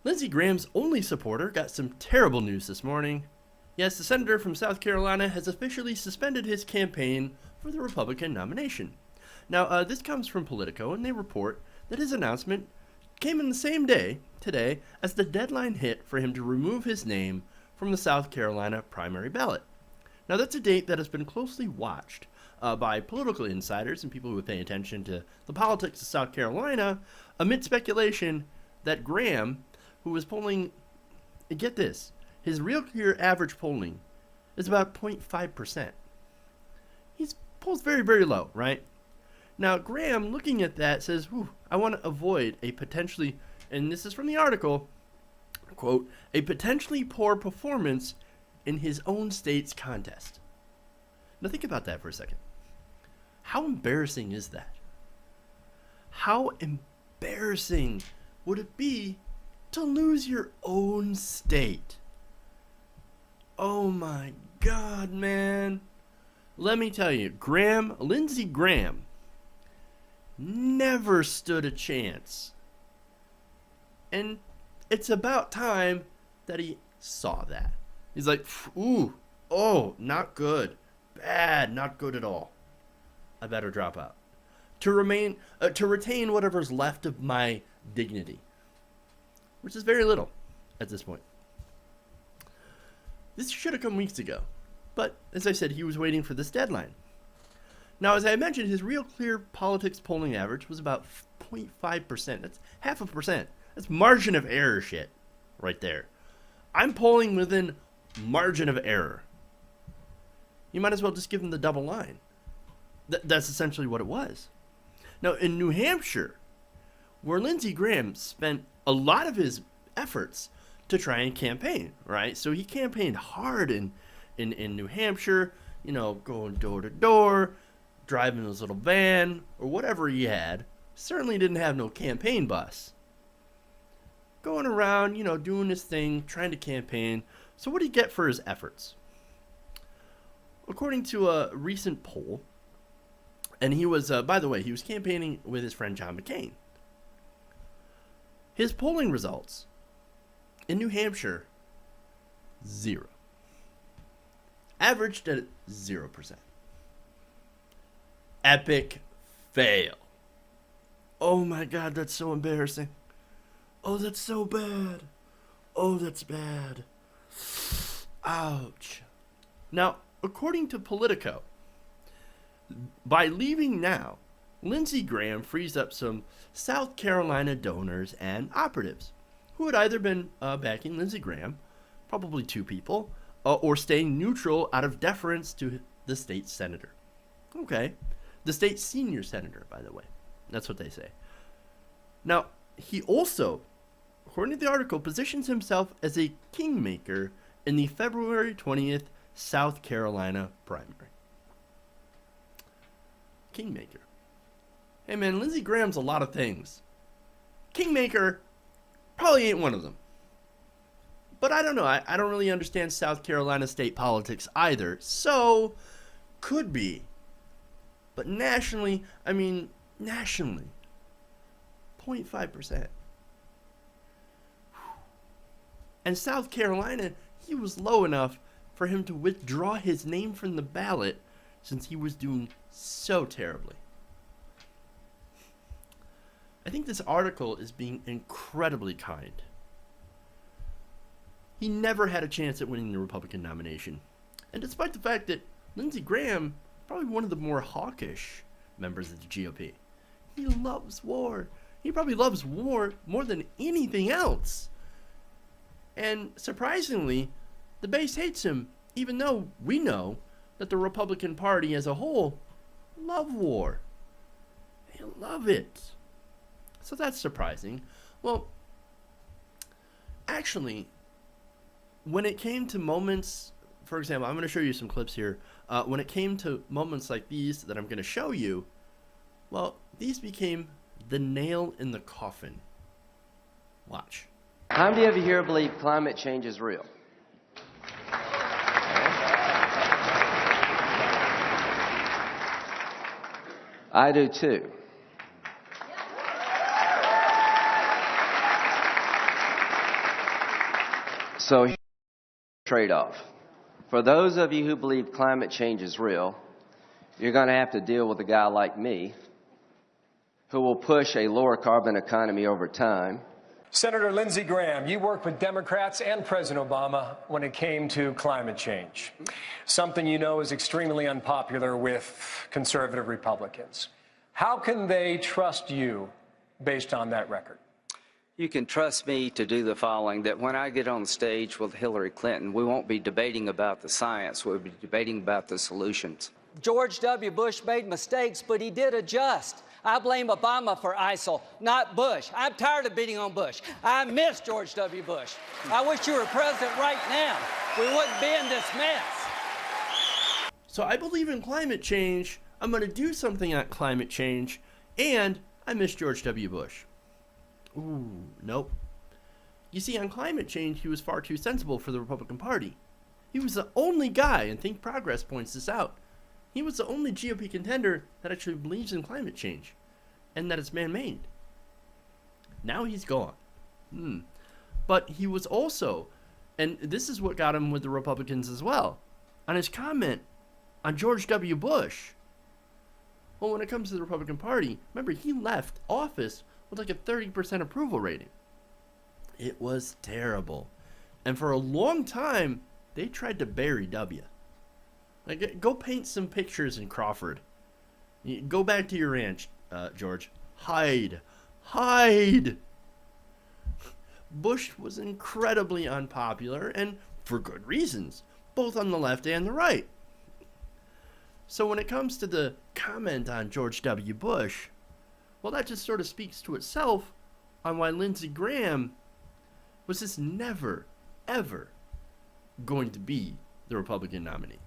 Lindsey Graham's only supporter got some terrible news this morning. Yes, the senator from South Carolina has officially suspended his campaign for the Republican nomination. Now, this comes from Politico, and they report that his announcement came in the same day, today, as the deadline hit for him to remove his name from the South Carolina primary ballot. Now, that's a date that has been closely watched by political insiders and people who pay attention to the politics of South Carolina, amid speculation that Graham, who was polling, get this, his real clear average polling is about 0.5%. He polls very, very low, right? Now, Graham, looking at that, says, I want to avoid a potentially, and this is from the article, quote, a potentially poor performance in his own state's contest. Now, think about that for a second. How embarrassing is that? How embarrassing would it be to lose your own state? Oh my God, man. Let me tell you, Lindsey Graham, never stood a chance. And it's about time that he saw that. He's like, not good. Bad, not good at all. I better drop out. To retain whatever's left of my dignity. Which is very little at this point. This should have come weeks ago. But, as I said, he was waiting for this deadline. Now, as I mentioned, his real clear politics polling average was about 0.5%. That's 0.5%. That's margin of error shit right there. I'm polling within margin of error. You might as well just give him the double line. That's essentially what it was. Now, in New Hampshire, where Lindsey Graham spent a lot of his efforts to try and campaign, right? So he campaigned hard in New Hampshire, going door to door, driving his little van, or whatever he had. Certainly didn't have no campaign bus. Going around, doing his thing, trying to campaign. So what did he get for his efforts? According to a recent poll, and he was, by the way, he was campaigning with his friend John McCain. His polling results in New Hampshire, 0. Averaged at 0%. Epic fail. Oh my God, that's so embarrassing. Oh, that's so bad. Oh, that's bad. Ouch. Now, according to Politico, by leaving now, Lindsey Graham frees up some South Carolina donors and operatives who had either been backing Lindsey Graham, probably 2 people, or staying neutral out of deference to the state senator. Okay. The state senior senator, by the way. That's what they say. Now, he also, according to the article, positions himself as a kingmaker in the February 20th South Carolina primary. Kingmaker. Hey man, Lindsey Graham's a lot of things. Kingmaker probably ain't one of them. But I don't know. I don't really understand South Carolina state politics either. So, could be. But nationally, 0.5%. And South Carolina, he was low enough for him to withdraw his name from the ballot since he was doing so terribly. I think this article is being incredibly kind. He never had a chance at winning the Republican nomination. And despite the fact that Lindsey Graham, probably one of the more hawkish members of the GOP, he loves war. He probably loves war more than anything else. And surprisingly, the base hates him, even though we know that the Republican Party as a whole love war. They love it. So that's surprising. Well, actually, when it came to moments, for example, I'm going to show you some clips here. When it came to moments like these that I'm going to show you, well, these became the nail in the coffin. Watch. How many of you here believe climate change is real? I do too. So here's the trade-off. For those of you who believe climate change is real, you're going to have to deal with a guy like me who will push a lower carbon economy over time. Senator Lindsey Graham, you worked with Democrats and President Obama when it came to climate change, something you know is extremely unpopular with conservative Republicans. How can they trust you based on that record? You can trust me to do the following, that when I get on stage with Hillary Clinton, we won't be debating about the science, we'll be debating about the solutions. George W. Bush made mistakes, but he did adjust. I blame Obama for ISIL, not Bush. I'm tired of beating on Bush. I miss George W. Bush. I wish you were president right now. We wouldn't be in this mess. So I believe in climate change, I'm going to do something on climate change, and I miss George W. Bush. Ooh, nope. You see, on climate change, he was far too sensible for the Republican Party. He was the only guy, and Think Progress points this out. He was the only GOP contender that actually believes in climate change, and that it's man-made. Now he's gone. But he was also, and this is what got him with the Republicans as well, on his comment on George W. Bush. Well, when it comes to the Republican Party, remember, he left office with like a 30% approval rating. It was terrible. And for a long time, they tried to bury W. Like, go paint some pictures in Crawford. Go back to your ranch, George. Hide. Hide! Bush was incredibly unpopular, and for good reasons, both on the left and the right. So when it comes to the comment on George W. Bush, well, that just sort of speaks to itself on why Lindsey Graham was just never, ever going to be the Republican nominee.